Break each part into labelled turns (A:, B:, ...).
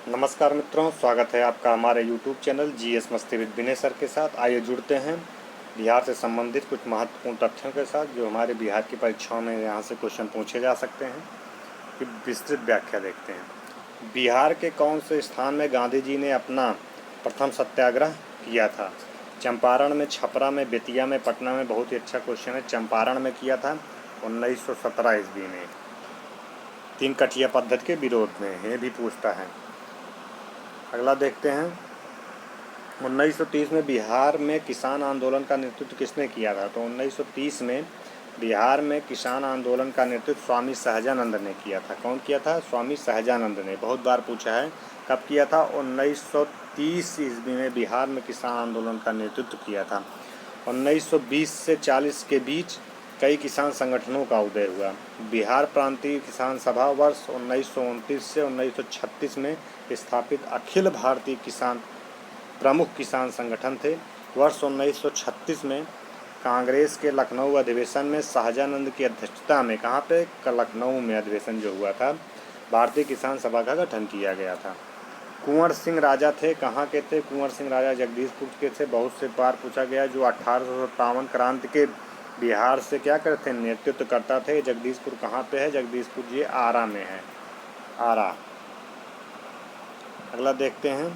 A: नमस्कार मित्रों, स्वागत है आपका हमारे YouTube चैनल जीएस मस्ती विद विनय सर के साथ। आइए जुड़ते हैं बिहार से संबंधित कुछ महत्वपूर्ण तथ्यों के साथ जो हमारे बिहार की परीक्षाओं में यहाँ से क्वेश्चन पूछे जा सकते हैं कि विस्तृत व्याख्या देखते हैं। बिहार के कौन से स्थान में गांधी जी ने अपना प्रथम सत्याग्रह किया था? चंपारण में, छपरा में, बेतिया में, पटना में। बहुत ही अच्छा क्वेश्चन है। चंपारण में किया था 1917 ईस्वी में, तीन कठिया पद्धति के विरोध में। ये भी पूछता है। अगला देखते हैं, 1930 में बिहार में किसान आंदोलन का नेतृत्व किसने किया था? तो 1930 में बिहार में किसान आंदोलन का नेतृत्व स्वामी सहजानंद ने किया था। कौन किया था? स्वामी सहजानंद ने। बहुत बार पूछा है। कब किया था? 1930 ईस्वी में बिहार में किसान आंदोलन का नेतृत्व किया था। 1920 से 40 के बीच कई किसान संगठनों का उदय हुआ। बिहार प्रांतीय किसान सभा वर्ष 1929 से 1936 में स्थापित अखिल भारतीय किसान प्रमुख किसान संगठन थे। वर्ष 1936 में कांग्रेस के लखनऊ अधिवेशन में शाहजानंद की अध्यक्षता में, कहाँ पे? लखनऊ में अधिवेशन जो हुआ था, भारतीय किसान सभा का गठन किया गया था। कुंवर सिंह राजा थे, कहाँ के थे? कुंवर सिंह राजा जगदीशपुर के थे। बहुत से बार पूछा गया। जो 1857 क्रांति के बिहार से क्या करते थे? नेतृत्व करता थे। जगदीशपुर कहाँ पे है? जगदीशपुर ये आरा में है, आरा। अगला देखते हैं,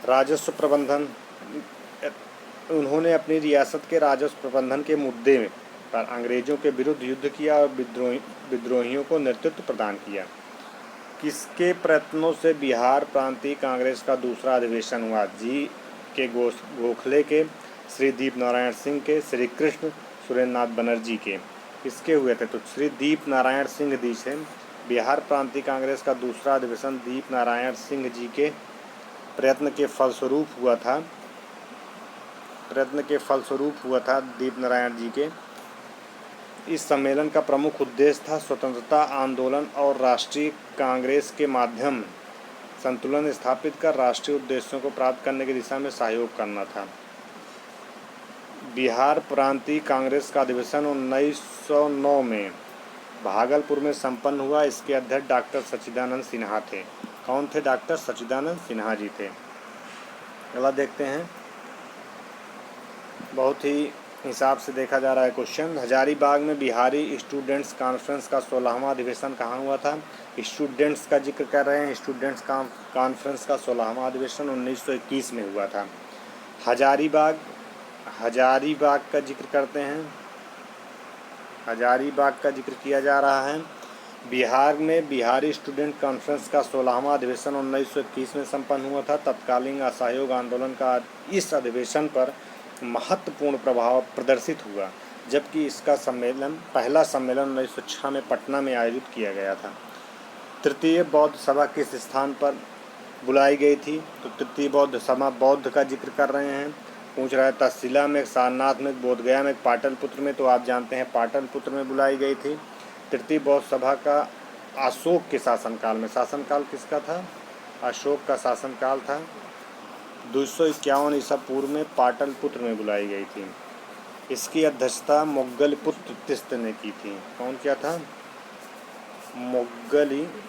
A: राजस्व प्रबंधन। उन्होंने अपनी रियासत के राजस्व प्रबंधन के मुद्दे पर अंग्रेजों के विरुद्ध युद्ध किया और विद्रोहियों को नेतृत्व प्रदान किया। किसके प्रयत्नों से बिहार प्रांतीय कांग्रेस का दूसरा अधिवेशन हुआ? जी के गोखले के, श्री दीप नारायण सिंह के, श्री कृष्ण सुरेंद्रनाथ बनर्जी के। किसके हुए थे? तो श्री दीप नारायण सिंह जी से बिहार प्रांतीय कांग्रेस का दूसरा अधिवेशन दीप नारायण सिंह जी के प्रयत्न के फलस्वरूप हुआ था दीप नारायण जी के। इस सम्मेलन का प्रमुख उद्देश्य था स्वतंत्रता आंदोलन और राष्ट्रीय कांग्रेस के माध्यम संतुलन स्थापित कर राष्ट्रीय उद्देश्यों को प्राप्त करने की दिशा में सहयोग करना था। बिहार प्रांतीय कांग्रेस का अधिवेशन 1909 में भागलपुर में संपन्न हुआ। इसके अध्यक्ष डॉक्टर सच्चिदानंद सिन्हा थे। कौन थे? डॉक्टर सच्चिदानंद सिन्हा जी थे। अगला देखते हैं, बहुत ही हिसाब से देखा जा रहा है क्वेश्चन। हजारीबाग में बिहारी स्टूडेंट्स कॉन्फ्रेंस का 16वां अधिवेशन कहाँ हुआ था? स्टूडेंट्स का जिक्र कर रहे हैं। स्टूडेंट्स कॉन्फ्रेंस का 16वां अधिवेशन 1921 में हुआ था। हजारीबाग का जिक्र करते हैं। हजारीबाग का जिक्र किया जा रहा है। बिहार में बिहारी स्टूडेंट कॉन्फ्रेंस का 16वां अधिवेशन 1921 में संपन्न हुआ था। तत्कालीन असहयोग आंदोलन का इस अधिवेशन पर महत्वपूर्ण प्रभाव प्रदर्शित हुआ, जबकि इसका पहला सम्मेलन 1906 में पटना में आयोजित किया गया था। तृतीय बौद्ध सभा किस स्थान पर बुलाई गई थी? तो तृतीय बौद्ध सभा बौद्ध का जिक्र कर रहे हैं। पूछ रहा है तक्षशिला में, सारनाथ में, बोधगया में, पाटलिपुत्र में। तो आप जानते हैं पाटलिपुत्र में बुलाई गई थी। तृतीय बौद्ध सभा का अशोक के शासनकाल में, शासनकाल किसका था? अशोक का शासनकाल था। 251 ईसा पूर्व में पाटलिपुत्र में बुलाई गई थी। इसकी अध्यक्षता मोगलपुत्र तिस्त ने की थी। कौन किया था? मोगलपुत्र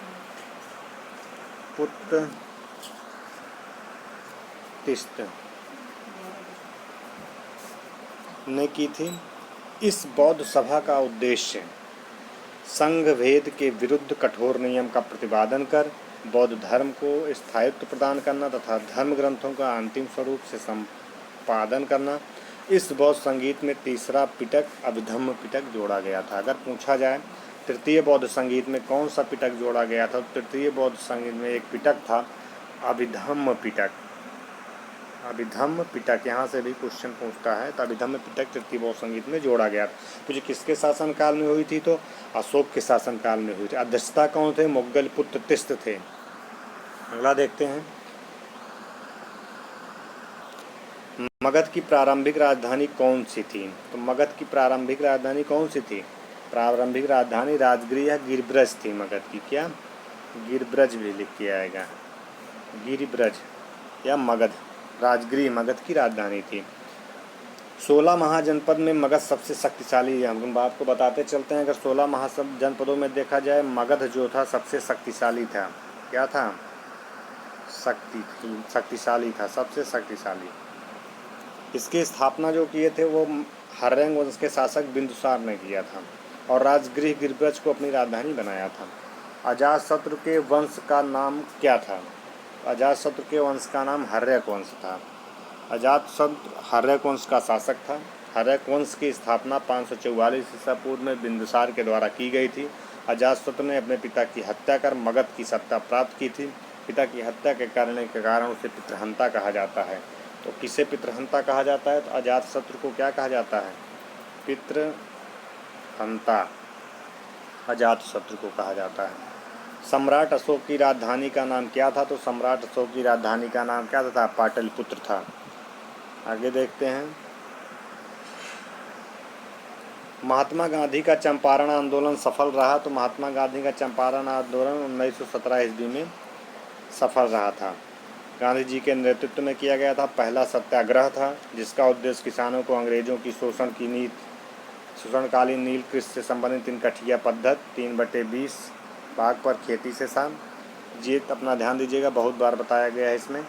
A: तिस्त ने की थी। इस बौद्ध सभा का उद्देश्य संघ भेद के विरुद्ध कठोर नियम का प्रतिपादन कर बौद्ध धर्म को स्थायित्व प्रदान करना तथा धर्म ग्रंथों का अंतिम स्वरूप से संपादन करना। इस बौद्ध संगीत में तीसरा पिटक अभिधम्म पिटक जोड़ा गया था। अगर पूछा जाए तृतीय बौद्ध संगीत में कौन सा पिटक जोड़ा गया था, तृतीय बौद्ध संगीत में एक पिटक था अभिधम्म पिटक। अभिधम्म पिटक, यहाँ से भी क्वेश्चन पूछता है। तो अभिधम्म पिटक तृतीय बौद्ध संगीत में जोड़ा गया। तो ये किसके शासनकाल में हुई थी? तो अशोक के शासनकाल में हुई थी। अध्यक्षता कौन थे? मोगलपुत्र तिस्त थे। अगला देखते हैं, मगध की प्रारंभिक राजधानी कौन सी थी? तो मगध की प्रारंभिक राजधानी कौन सी थी? प्रारंभिक राजधानी राजगिरी या गिरिब्रज थी मगध की। क्या? गिरिब्रज भी लिख के आएगा। गिरिब्रज या मगध, राजगिरी मगध की राजधानी थी। 16 महाजनपद में मगध सबसे शक्तिशाली है। हम आपको बताते चलते हैं, अगर 16 महाजनपदों में देखा जाए, मगध जो था सबसे शक्तिशाली था। क्या था? शक्तिशाली था, सबसे शक्तिशाली। इसकी स्थापना जो किए थे वो हर्यंग वंश के शासक बिंदुसार ने किया था और राजगृह गिरिब्रज को अपनी राजधानी बनाया था। अजातशत्रु के वंश का नाम क्या था? अजातशत्रु के वंश का नाम हर्यक वंश था। अजातशत्रु हर्यक वंश का शासक था। हर्यक वंश की स्थापना 544 ईसा पूर्व में बिंदुसार के द्वारा की गई थी। अजातशत्रु ने अपने पिता की हत्या कर मगध की सत्ता प्राप्त की थी। पिता की हत्या के कारण उसे पितृहंता कहा जाता है। तो किसे पितृहंता कहा जाता है? तो अजातशत्रु को क्या कहा जाता है? पितृहंता अजातशत्रु को कहा जाता है। सम्राट अशोक की राजधानी का नाम क्या था? तो सम्राट अशोक की राजधानी का नाम क्या था? पाटलिपुत्र था। आगे देखते हैं, महात्मा गांधी का चंपारण आंदोलन सफल रहा। तो महात्मा गांधी का चंपारण आंदोलन 1917 ईस्वी में सफल रहा था। गांधी जी के नेतृत्व में किया गया था। पहला सत्याग्रह था जिसका उद्देश्य किसानों को अंग्रेजों की शोषणकालीन नील कृषि से संबंधित 3 कठिया पद्धत 3/20 भाग पर खेती से शाम। ये अपना ध्यान दीजिएगा, बहुत बार बताया गया है इसमें।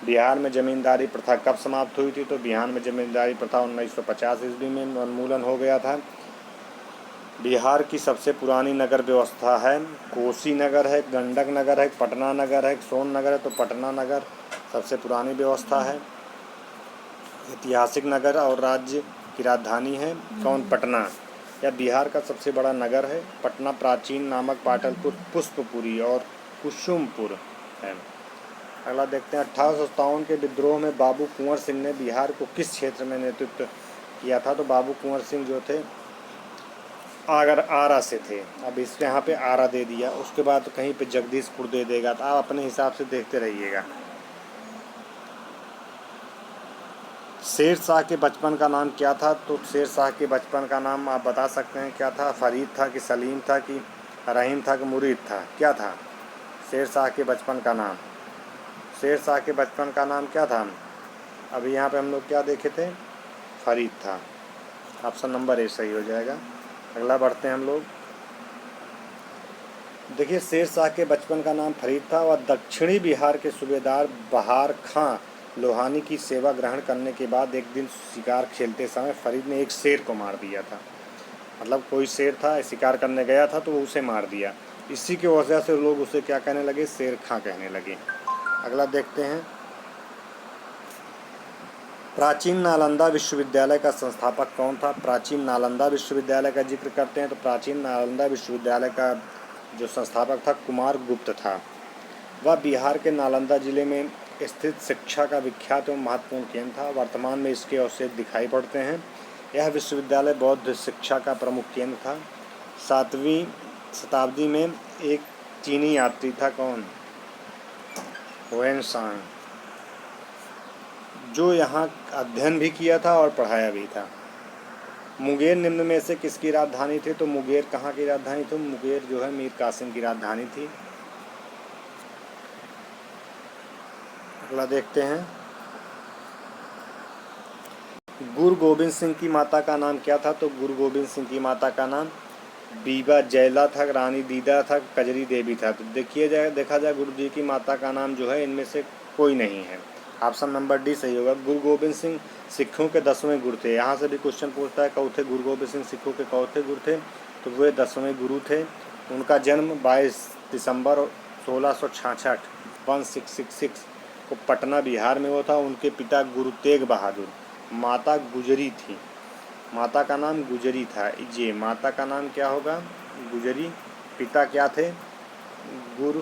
A: बिहार में जमींदारी प्रथा कब समाप्त हुई थी? तो बिहार में जमींदारी प्रथा 1950 ईस्वी में उन्मूलन हो गया था। बिहार की सबसे पुरानी नगर व्यवस्था है कोसी नगर है, गंडक नगर है, पटना नगर है, सोन नगर है। तो पटना नगर सबसे पुरानी व्यवस्था है, ऐतिहासिक नगर और राज्य की राजधानी है कौन? पटना। यह बिहार का सबसे बड़ा नगर है। पटना प्राचीन नामक पाटलिपुत्र, पुष्पपुरी और कुसुमपुर है। अगला देखते हैं, 1857 के विद्रोह में बाबू कुंवर सिंह ने बिहार को किस क्षेत्र में नेतृत्व किया था? तो बाबू कुंवर सिंह जो थे अगर आरा से थे। अब इसके यहाँ पे आरा दे दिया, उसके बाद कहीं पे जगदीशपुर दे देगा, तो आप अपने हिसाब से देखते रहिएगा। शेर शाह के बचपन का नाम क्या था? तो शेर शाह के बचपन का नाम आप बता सकते हैं क्या था? फरीद था कि सलीम था कि रहीम था कि मुरीद था? क्या था शेर शाह के बचपन का नाम? शेर शाह के बचपन का नाम क्या था? अभी यहाँ पे हम लोग क्या देखे थे? फरीद था। ऑप्शन नंबर ए सही हो जाएगा। अगला बढ़ते हैं हम लोग। देखिए, शेर शाह के बचपन का नाम फरीद था और दक्षिणी बिहार के सूबेदार बहार खां लोहानी की सेवा ग्रहण करने के बाद एक दिन शिकार खेलते समय फरीद ने एक शेर को मार दिया था। मतलब कोई शेर था, शिकार करने गया था तो वो उसे मार दिया। इसी की वजह से लोग उसे क्या कहने लगे? शेर खां कहने लगे। अगला देखते हैं, प्राचीन नालंदा विश्वविद्यालय का संस्थापक कौन था? प्राचीन नालंदा विश्वविद्यालय का जिक्र करते हैं तो प्राचीन नालंदा विश्वविद्यालय का जो संस्थापक था कुमार गुप्त था। वह बिहार के नालंदा जिले में स्थित शिक्षा का विख्यात एवं महत्वपूर्ण केंद्र था। वर्तमान में इसके अवशेष दिखाई पड़ते हैं। यह विश्वविद्यालय बौद्ध शिक्षा का प्रमुख केंद्र था। 7वीं शताब्दी में एक चीनी यात्री था कौन? हुएनसांग, जो यहाँ अध्ययन भी किया था और पढ़ाया भी था। मुंगेर निम्न में से किसकी राजधानी थी? तो मुंगेर कहाँ की राजधानी थी? मुंगेर जो है मीर कासिम की राजधानी थी। अगला देखते हैं, गुरु गोविंद सिंह की माता का नाम क्या था? तो गुरु गोविंद सिंह की माता का नाम बीबा जैला था, रानी दीदा था, कजरी देवी था। तो देखा जाए गुरु जी की माता का नाम जो है इनमें से कोई नहीं है। ऑप्शन नंबर डी सही होगा। गुरु गोविंद सिंह सिखों के 10वें गुरु थे। यहाँ से भी क्वेश्चन पूछता है कौन थे गुरु गोविंद सिंह सिखों के चौथे गुरु थे? तो वे 10वें गुरु थे। उनका जन्म 22 दिसंबर 1666 1666 को पटना बिहार में हुआ था। उनके पिता गुरु तेग बहादुर, माता गुजरी थी। माता का नाम गुजरी था। ये माता का नाम क्या होगा? गुजरी। पिता क्या थे? गुरु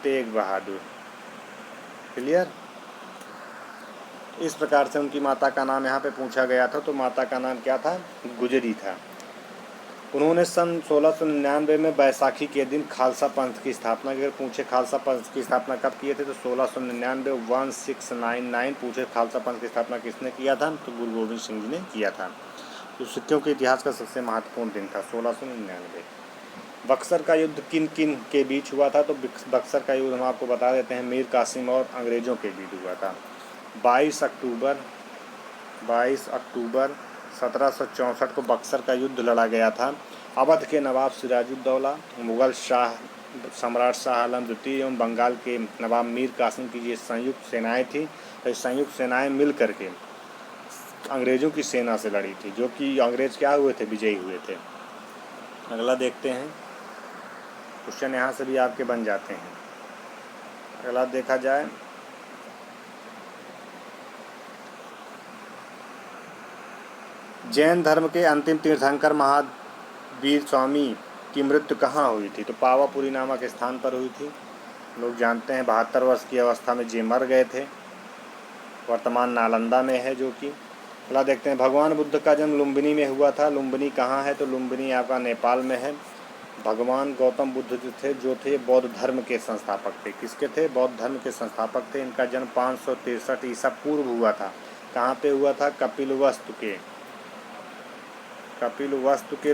A: तेग बहादुर। क्लियर? इस प्रकार से उनकी माता का नाम यहाँ पे पूछा गया था। तो माता का नाम क्या था? गुजरी था। उन्होंने सन 1699 में बैसाखी के दिन खालसा पंथ की स्थापना की। अगर पूछे खालसा पंथ की स्थापना कब किए थे? तो 1699 1699 पूछे खालसा पंथ की स्थापना किसने किया था? तो गुरु गोविंद सिंह जी ने किया था। तो सिखों के इतिहास का सबसे महत्वपूर्ण दिन था 1699। बक्सर का युद्ध किन किन के बीच हुआ था? तो बक्सर का युद्ध हम आपको बता देते हैं मीर कासिम और अंग्रेज़ों के बीच हुआ था। 22 अक्टूबर 22 अक्टूबर 1764 को बक्सर का युद्ध लड़ा गया था। अवध के नवाब सिराजुद्दौला, मुगल सम्राट शाह आलम द्वितीय एवं बंगाल के नवाब मीर कासिम की ये संयुक्त सेनाएं थी। तो संयुक्त सेनाएं मिल करके अंग्रेज़ों की सेना से लड़ी थी, जो कि अंग्रेज़ क्या हुए थे, विजयी हुए थे। अगला देखते हैं, क्वेश्चन यहाँ से भी आपके बन जाते हैं। अगला देखा जाए, जैन धर्म के अंतिम तीर्थंकर महावीर स्वामी की मृत्यु कहाँ हुई थी? तो पावापुरी नामक स्थान पर हुई थी। लोग जानते हैं 72 वर्ष की अवस्था में जे मर गए थे। वर्तमान नालंदा में है जो कि। अगला देखते हैं, भगवान बुद्ध का जन्म लुम्बिनी में हुआ था। लुम्बिनी कहाँ है? तो लुम्बिनी आपका नेपाल में है। भगवान गौतम बुद्ध जो थे बौद्ध धर्म के संस्थापक थे। किसके थे? बौद्ध धर्म के संस्थापक थे। इनका जन्म 563 ईसा पूर्व हुआ था। कहाँ पे हुआ था? कपिलवस्तु के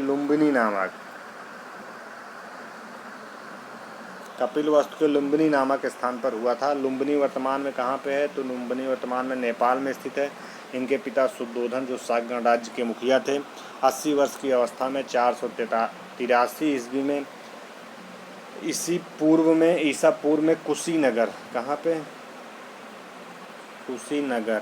A: लुम्बिनी नामक स्थान पर हुआ था। लुम्बिनी वर्तमान में कहाँ पे है? तो लुम्बिनी वर्तमान में नेपाल में स्थित है। इनके पिता शुद्धोधन जो शाक गणराज्य के मुखिया थे, 80 वर्ष की अवस्था में 483 ईस्वी में ईसा पूर्व में कुशीनगर, कहाँ पे? कुशीनगर,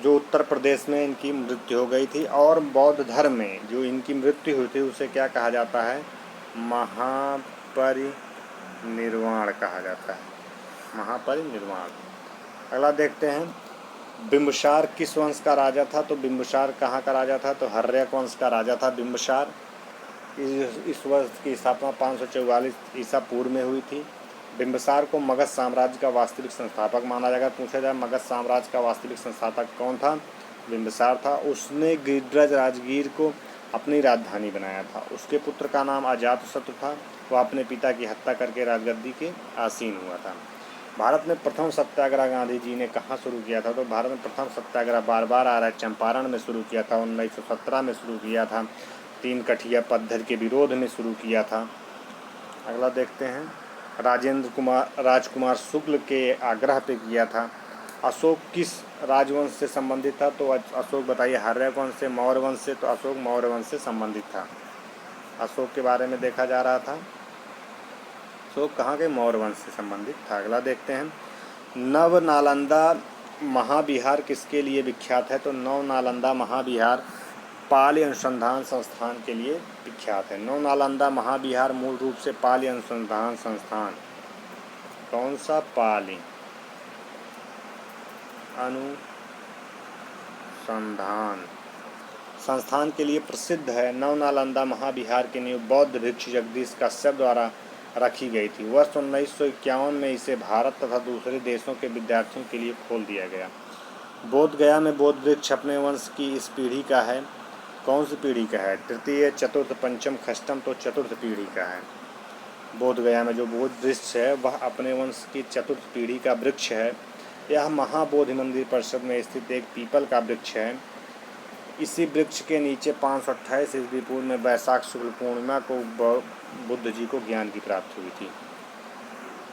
A: जो उत्तर प्रदेश में इनकी मृत्यु हो गई थी। और बौद्ध धर्म में जो इनकी मृत्यु हुई थी उसे क्या कहा जाता है? महापरिनिर्वाण कहा जाता है। महापरिनिर्वाण। अगला देखते हैं, बिंबसार किस वंश का राजा था? तो बिंबसार कहाँ का राजा था? तो हर्यक वंश का राजा था बिंबसार। इस वर्ष की स्थापना 544 ईसा पूर्व में हुई थी। बिंबसार को मगध साम्राज्य का वास्तविक संस्थापक माना जाएगा। पूछा जाए मगध साम्राज्य का वास्तविक संस्थापक कौन था? बिंबसार था। उसने गिरिराज राजगीर को अपनी राजधानी बनाया था। उसके पुत्र का नाम अजातशत्रु था। वह अपने पिता की हत्या करके राजगद्दी के आसीन हुआ था। भारत में प्रथम सत्याग्रह गांधी जी ने कहाँ शुरू किया था? तो भारत में प्रथम सत्याग्रह बार बार आ रहा है, चंपारण में शुरू किया था, 1917 में शुरू किया था, 3 कठिया पद्धति के विरोध में शुरू किया था। अगला देखते हैं, राजकुमार शुक्ल के आग्रह पे किया था। अशोक किस राजवंश से संबंधित था? तो अशोक बताइए, हर्यक वंश से, मौर्य वंश से? तो अशोक मौर्य वंश से संबंधित था। अशोक के बारे में देखा जा रहा था। अशोक कहाँ के? मौर्य वंश से संबंधित था। अगला देखते हैं, नव नालंदा महाविहार किसके लिए विख्यात है? तो नव नालंदा महाविहार पाली अनुसंधान संस्थान के लिए विख्यात है। नव नालंदा महाविहार मूल रूप से पाली अनुसंधान संस्थान, कौन सा? पाली अनुसंधान संस्थान के लिए प्रसिद्ध है। नव नालंदा महाविहार की नींव बौद्ध भिक्षु जगदीश कश्यप द्वारा रखी गई थी। वर्ष 1951 में इसे भारत तथा दूसरे देशों के विद्यार्थियों के लिए खोल दिया गया। बोध गया में बोध वृक्ष अपने वंश की इस पीढ़ी का है। कौन सी पीढ़ी का है? तृतीय, चतुर्थ, पंचम, षष्ठम, तो चतुर्थ पीढ़ी का है। बोध गया में जो बोध वृक्ष है वह अपने वंश की चतुर्थ पीढ़ी का वृक्ष है। यह महाबोधि मंदिर परिसर में स्थित एक पीपल का वृक्ष है। इसी वृक्ष के नीचे 528 ईस्वी पूर्व में वैशाख शुक्ल पूर्णिमा को बुद्ध जी को ज्ञान की प्राप्ति हुई थी।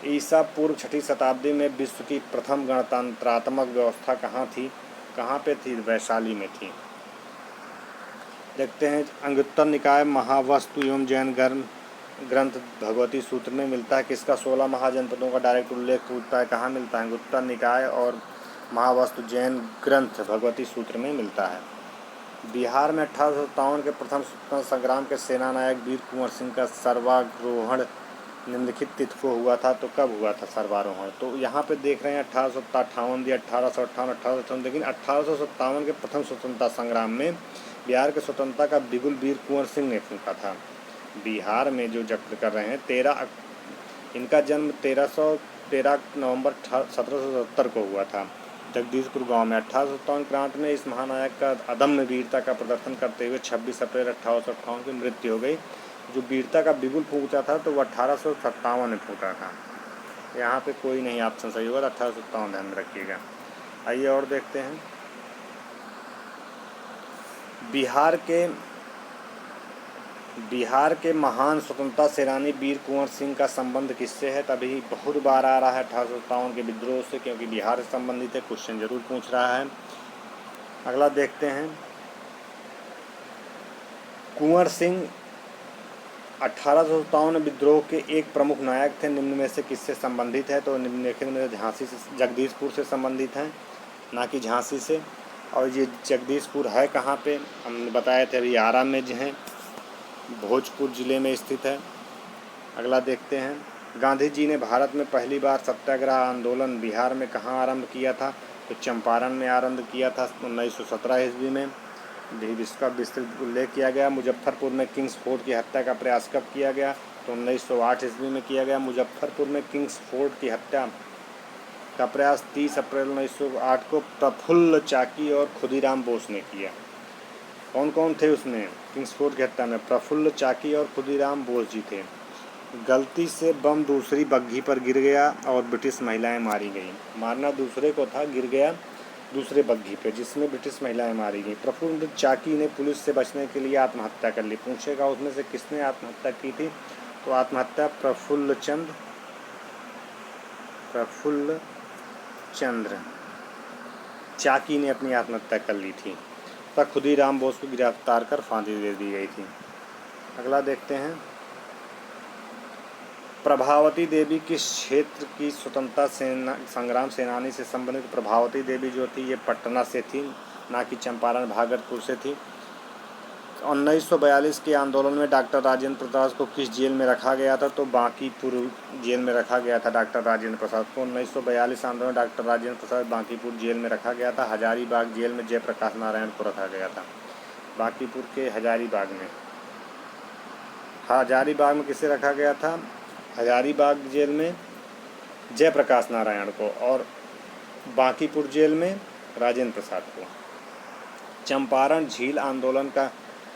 A: ईसा पूर्व 6ठी शताब्दी में विश्व की प्रथम गणतंत्रात्मक व्यवस्था कहाँ थी? कहाँ पे थी? वैशाली में थी। देखते हैं, अंगुत्तर निकाय महावस्तु एवं जैन ग्रंथ भगवती सूत्र में मिलता है किसका? 16 महाजनपदों का डायरेक्ट उल्लेख पूछता है, कहाँ मिलता है? अंगुत्तर निकाय और महावस्तु जैन ग्रंथ भगवती सूत्र में मिलता है। बिहार में 1857 के प्रथम स्वतंत्रता संग्राम के सेनानायक वीर कुंवर सिंह का सर्वारोहण निम्नलिखित तिथि को हुआ था। तो कब हुआ था सर्वारोहण? तो यहाँ पे देख रहे हैं 1858 या 1858, लेकिन 1857 के प्रथम स्वतंत्रता संग्राम में बिहार के स्वतंत्रता का बिगुल वीर कुंवर सिंह ने फूंका था। बिहार में जो जिक्र कर रहे हैं, इनका जन्म 13 नवंबर 1770 को हुआ था जगदीशपुर गांव में। 1857 क्रांति में इस महानायक का अदम्य वीरता का प्रदर्शन करते हुए 26 अप्रैल 1858 की मृत्यु हो गई। जो वीरता का बिगुल फूंका था तो वह 1857 में फूंका था। यहाँ पे कोई नहीं ऑप्शन सही होगा, 1857 ध्यान में रखिएगा। आइए और देखते हैं, बिहार के महान स्वतंत्रता सेनानी वीर कुंवर सिंह का संबंध किससे है? तभी बहुत बार आ रहा है 1857 के विद्रोह से, क्योंकि बिहार से संबंधित है, क्वेश्चन जरूर पूछ रहा है। अगला देखते हैं, कुंवर सिंह 1857 विद्रोह के एक प्रमुख नायक थे, निम्न में से किससे संबंधित है? तो निम्नलिखित में झांसी से, जगदीशपुर से संबंधित हैं, ना कि झांसी से। और ये जगदीशपुर है कहाँ पे? हमने बताए थे अभी, आरा में जो है, भोजपुर जिले में स्थित है। अगला देखते हैं, गांधी जी ने भारत में पहली बार सत्याग्रह आंदोलन बिहार में कहाँ आरंभ किया था? तो चंपारण में आरंभ किया था 1917 ईस्वी में। भी इसका विस्तृत उल्लेख किया गया। मुजफ्फरपुर में किंग्स फोर्ट की हत्या का प्रयास कब किया गया? तो 1908 ईस्वी में किया गया। मुजफ्फरपुर में किंग्स फोर्ट की हत्या का प्रयास 30 अप्रैल 1908 को प्रफुल्ल चाकी और खुदीराम बोस ने किया। कौन कौन थे उसमें? किंग्स फोर्ट की हत्या में प्रफुल्ल चाकी और खुदीराम बोस जी थे। गलती से बम दूसरी बग्घी पर गिर गया और ब्रिटिश महिलाएं मारी गईं। मारना दूसरे को था, गिर गया दूसरे बग्घी पे, जिसमें ब्रिटिश महिलाएं मारी गई। प्रफुल्ल चाकी ने पुलिस से बचने के लिए आत्महत्या कर ली। पूछेगा उसमें से किसने आत्महत्या की थी? तो आत्महत्या प्रफुल्ल चंद्र चाकी ने अपनी आत्महत्या कर ली थी। तब खुदीराम बोस को गिरफ्तार कर फांसी दे दी गई थी। अगला देखते हैं, प्रभावती देवी किस क्षेत्र की स्वतंत्रता संग्राम सेनानी से संबंधित? प्रभावती देवी जो थी ये पटना से थी, ना कि चंपारण भागलपुर से थी। 1942 के आंदोलन में डॉक्टर राजेंद्र प्रसाद को किस जेल में रखा गया था? तो बांकीपुर जेल में रखा गया था डॉक्टर राजेंद्र प्रसाद को। 1942 आंदोलन में डॉक्टर राजेंद्र प्रसाद बांकीपुर जेल में रखा गया था। हजारीबाग जेल में जयप्रकाश नारायण को रखा गया था। बांकीपुर के हजारीबाग में, हजारीबाग में किसे रखा गया था? हजारीबाग जेल में जयप्रकाश नारायण को, और बांकीपुर जेल में राजेंद्र प्रसाद को। चंपारण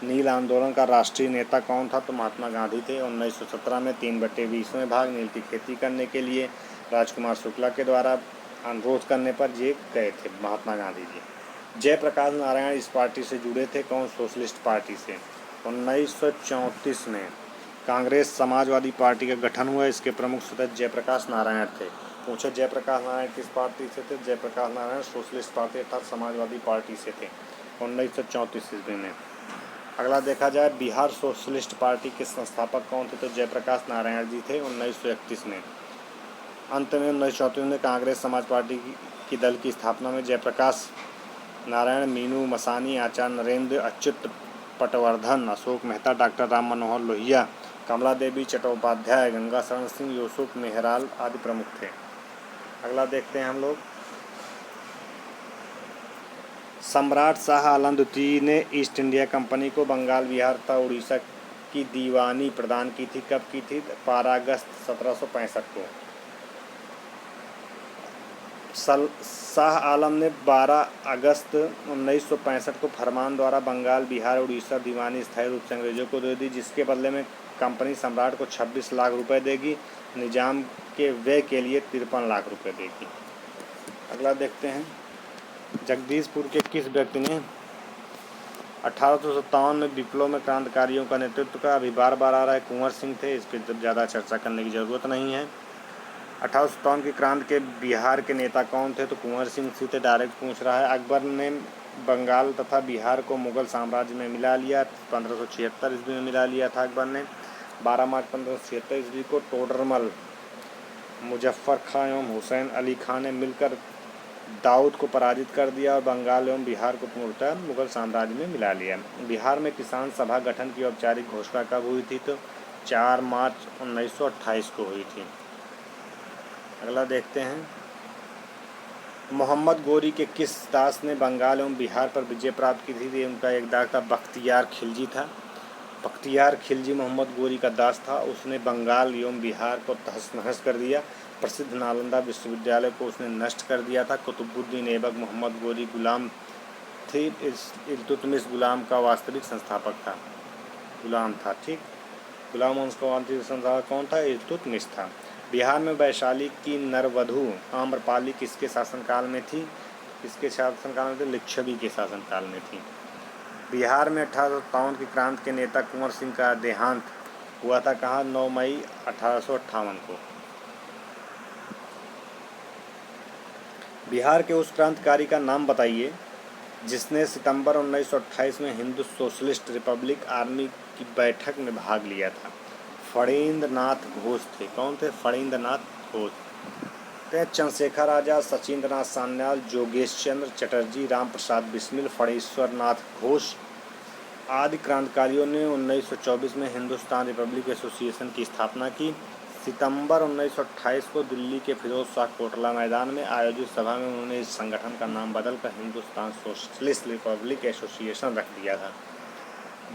A: नील आंदोलन का राष्ट्रीय नेता कौन था? तो महात्मा गांधी थे। 1917 में 3/20 भाग नील की खेती करने के लिए राजकुमार शुक्ला के द्वारा अनुरोध करने पर ये गए थे महात्मा गांधी जी। जयप्रकाश नारायण इस पार्टी से जुड़े थे, कौन? सोशलिस्ट पार्टी से। 1934 में कांग्रेस समाजवादी पार्टी का गठन हुआ। इसके प्रमुख सदस्य जयप्रकाश नारायण थे। पूछे जयप्रकाश नारायण किस पार्टी से थे? जयप्रकाश नारायण सोशलिस्ट पार्टी अर्थात समाजवादी पार्टी से थे 1934 ईस्वी में। अगला देखा जाए, बिहार सोशलिस्ट पार्टी के संस्थापक कौन थे? तो जयप्रकाश नारायण जी थे 1931 में। अंत में 1934 में कांग्रेस समाज पार्टी की दल की स्थापना में जयप्रकाश नारायण, मीनू मसानी, आचार्य नरेंद्र, अच्युत पटवर्धन, अशोक मेहता, डॉक्टर राम मनोहर लोहिया, कमला देवी चट्टोपाध्याय, गंगा शरण सिंह, यूसुफ मेहराल आदि प्रमुख थे। अगला देखते हैं हम लोग, सम्राट शाह आलम द्वितीय ने ईस्ट इंडिया कंपनी को बंगाल, बिहार तथा उड़ीसा की दीवानी प्रदान की थी। कब की थी? 12 अगस्त 1765 को। शाह आलम ने 12 अगस्त 1965 को फरमान द्वारा बंगाल, बिहार, उड़ीसा दीवानी स्थायी रूप से अंग्रेजों को दे दी, जिसके बदले में कंपनी सम्राट को 26 लाख रुपए देगी। निजाम के व्यय के लिए 53 लाख रुपए देगी। अगला देखते हैं, जगदीशपुर के किस व्यक्ति ने 1857 में विप्लव में क्रांतिकारियों का नेतृत्व का? अभी बार बार आ रहा है, कुंवर सिंह थे, इस पर ज़्यादा चर्चा करने की ज़रूरत नहीं है। 1857 की क्रांति के बिहार के नेता कौन थे? तो कुंवर सिंह थे। डायरेक्ट पूछ रहा है। अकबर ने बंगाल तथा बिहार को मुगल साम्राज्य में मिला लिया। 1576 ईस्वी में मिला लिया था अकबर ने। 12 मार्च 1576 ईस्वी को टोडरमल, मुजफ्फर खां एवं हुसैन अली खां ने मिलकर दाऊद को पराजित कर दिया और बंगाल एवं बिहार को पूर्णतः मुगल साम्राज्य में मिला लिया। बिहार में किसान सभा गठन की औपचारिक घोषणा कब हुई थी? तो 4 मार्च 1928 को हुई थी। अगला देखते हैं, मोहम्मद गोरी के किस दास ने बंगाल एवं बिहार पर विजय प्राप्त की थी? उनका एक दास था बख्तियार खिलजी था। बख्तियार खिलजी मोहम्मद गोरी का दास था। उसने बंगाल एवं बिहार को तहस नहस कर दिया। प्रसिद्ध नालंदा विश्वविद्यालय को उसने नष्ट कर दिया था। कुतुबुद्दीन ऐबक मोहम्मद गोरी गुलाम थे। इल्तुतमिश गुलाम का वास्तविक संस्थापक था, गुलाम था। ठीक, गुलाम वंश का वास्तविक संस्थापक कौन था? इल्तुतमिश था। बिहार में वैशाली की नरवधु आम्रपाली किसके शासनकाल में थी? किसके शासनकाल में थी? लिच्छवी के शासनकाल में थी। बिहार में 1857 की क्रांति के नेता कुंवर सिंह का देहांत हुआ था कहाँ? 9 मई 1858 को। बिहार के उस क्रांतिकारी का नाम बताइए जिसने सितंबर 1928 में हिंदू सोशलिस्ट रिपब्लिक आर्मी की बैठक में भाग लिया था। फणींद्र नाथ घोष थे। कौन थे? फणींद्र नाथ घोष। चंद्रशेखर आजाद, सचिंद्र नाथ सान्याल, जोगेश चंद्र चटर्जी, राम प्रसाद बिस्मिल, फणीश्वर नाथ घोष आदि क्रांतिकारियों ने 1924 में हिंदुस्तान रिपब्लिक एसोसिएशन की स्थापना की। सितंबर 1928 को दिल्ली के फिरोज शाह कोटला मैदान में आयोजित सभा में उन्होंने इस संगठन का नाम बदलकर हिंदुस्तान सोशलिस्ट रिपब्लिक एसोसिएशन रख दिया था।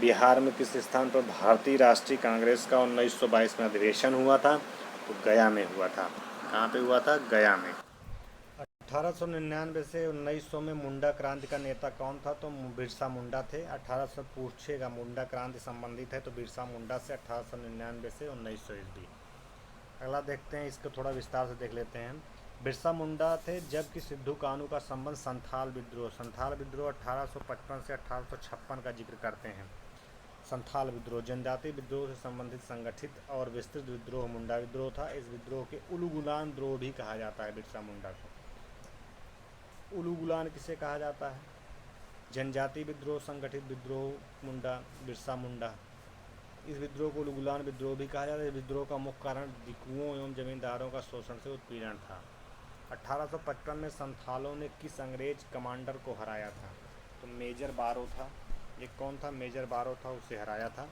A: बिहार में किस स्थान पर भारतीय राष्ट्रीय कांग्रेस का 1922 में अधिवेशन हुआ था? तो गया में हुआ था। कहाँ पे हुआ था? गया में। 1899 से 1900 में मुंडा क्रांति का नेता कौन था? तो बिरसा मुंडा थे। 1800 पूछेगा मुंडा क्रांति संबंधित है तो बिरसा मुंडा से 1899 से 1900 ईस्वी। अगला देखते हैं, इसको थोड़ा विस्तार से देख लेते हैं। बिरसा मुंडा थे जबकि सिद्धू कानू का संबंध संथाल विद्रोह 1855 से 1856 का जिक्र करते हैं। संथाल विद्रोह जनजातीय विद्रोह से संबंधित संगठित और विस्तृत विद्रोह मुंडा विद्रोह था। इस विद्रोह के उलूगुलान विद्रोह भी कहा जाता है। बिरसा मुंडा को उलूगुलान किसे कहा जाता है? जनजातीय विद्रोह, संगठित विद्रोह मुंडा, बिरसा मुंडा। इस विद्रोह को उलूगुलान विद्रोह भी कहा जाता है। इस विद्रोह का मुख्य कारण दिकुओं एवं जमींदारों का शोषण से उत्पीड़न था। 1855 में संथालों ने किस अंग्रेज कमांडर को हराया था? तो मेजर बारो था। ये कौन था? मेजर बारो था, उसे हराया था।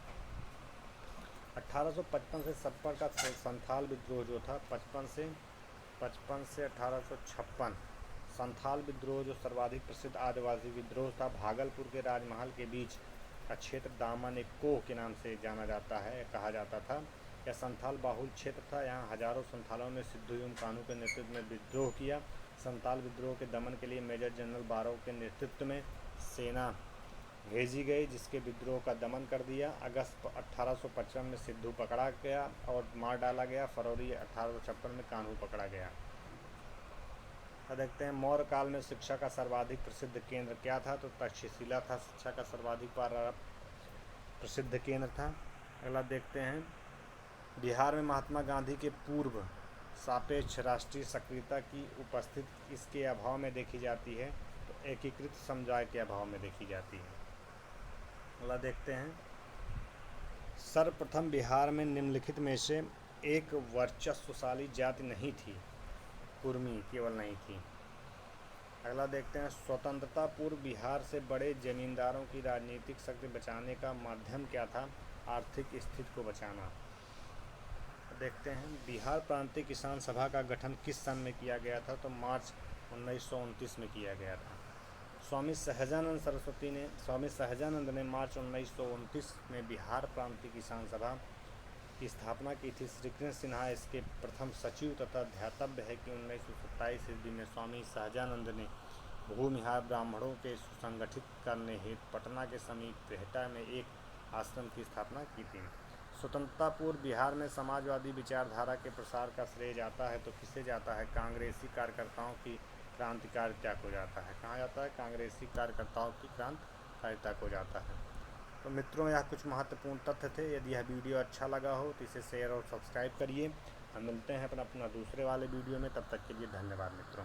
A: 1855 से 70 का संथाल विद्रोह जो था 55 से 1856 संथाल विद्रोह जो सर्वाधिक प्रसिद्ध आदिवासी विद्रोह था। भागलपुर के राजमहल के बीच का क्षेत्र दामन एक कोह के नाम से जाना जाता है, कहा जाता था। यह संथाल बाहुल क्षेत्र था। यहाँ हजारों संथालों ने सिद्धू एवं कानू के नेतृत्व में विद्रोह किया। संथाल विद्रोह के दमन के लिए मेजर जनरल बारो के नेतृत्व में सेना भेजी गई जिसके विद्रोह का दमन कर दिया। अगस्त 1855 में सिद्धू पकड़ा गया और मार डाला गया। फरवरी 1856 में कान्हू पकड़ा गया। देखते हैं, मौर्य काल में शिक्षा का सर्वाधिक प्रसिद्ध केंद्र क्या था? तो तक्षशिला था, शिक्षा का सर्वाधिक प्रसिद्ध केंद्र था। अगला देखते हैं, बिहार में महात्मा गांधी के पूर्व सापेक्ष राष्ट्रीय सक्रियता की उपस्थिति इसके अभाव में देखी जाती है तो एकीकृत समुदाय के अभाव में देखी जाती है। अगला देखते हैं, सर्वप्रथम बिहार में निम्नलिखित में से एक वर्चस्वशाली जाति नहीं थी। कुर्मी केवल नहीं थी। अगला देखते हैं, स्वतंत्रता पूर्व बिहार से बड़े जमींदारों की राजनीतिक शक्ति बचाने का माध्यम क्या था? आर्थिक स्थिति को बचाना। देखते हैं, बिहार प्रांतीय किसान सभा का गठन किस सन में किया गया था? तो मार्च 1929 में किया गया था। स्वामी सहजानंद ने मार्च 1929 में बिहार प्रांतीय किसान सभा की स्थापना की थी। श्री कृष्ण सिन्हा इसके प्रथम सचिव तथा ध्यातव्य है कि 1927 ईस्वी में स्वामी सहजानंद ने भूमिहार ब्राह्मणों के सुसंगठित करने हेतु पटना के समीप बेहटा में एक आश्रम की स्थापना की थी। स्वतंत्रता पूर्व बिहार में समाजवादी विचारधारा के प्रसार का श्रेय जाता है तो किसे जाता है? कांग्रेसी कार्यकर्ताओं की क्रांतिकारिता को जाता है। कहाँ जाता है? कांग्रेसी कार्यकर्ताओं की क्रांतिकारिता को जाता है। तो मित्रों, यह कुछ महत्वपूर्ण तथ्य थे। यदि यह वीडियो अच्छा लगा हो तो इसे शेयर और सब्सक्राइब करिए। हम मिलते हैं अपना दूसरे वाले वीडियो में। तब तक के लिए धन्यवाद मित्रों।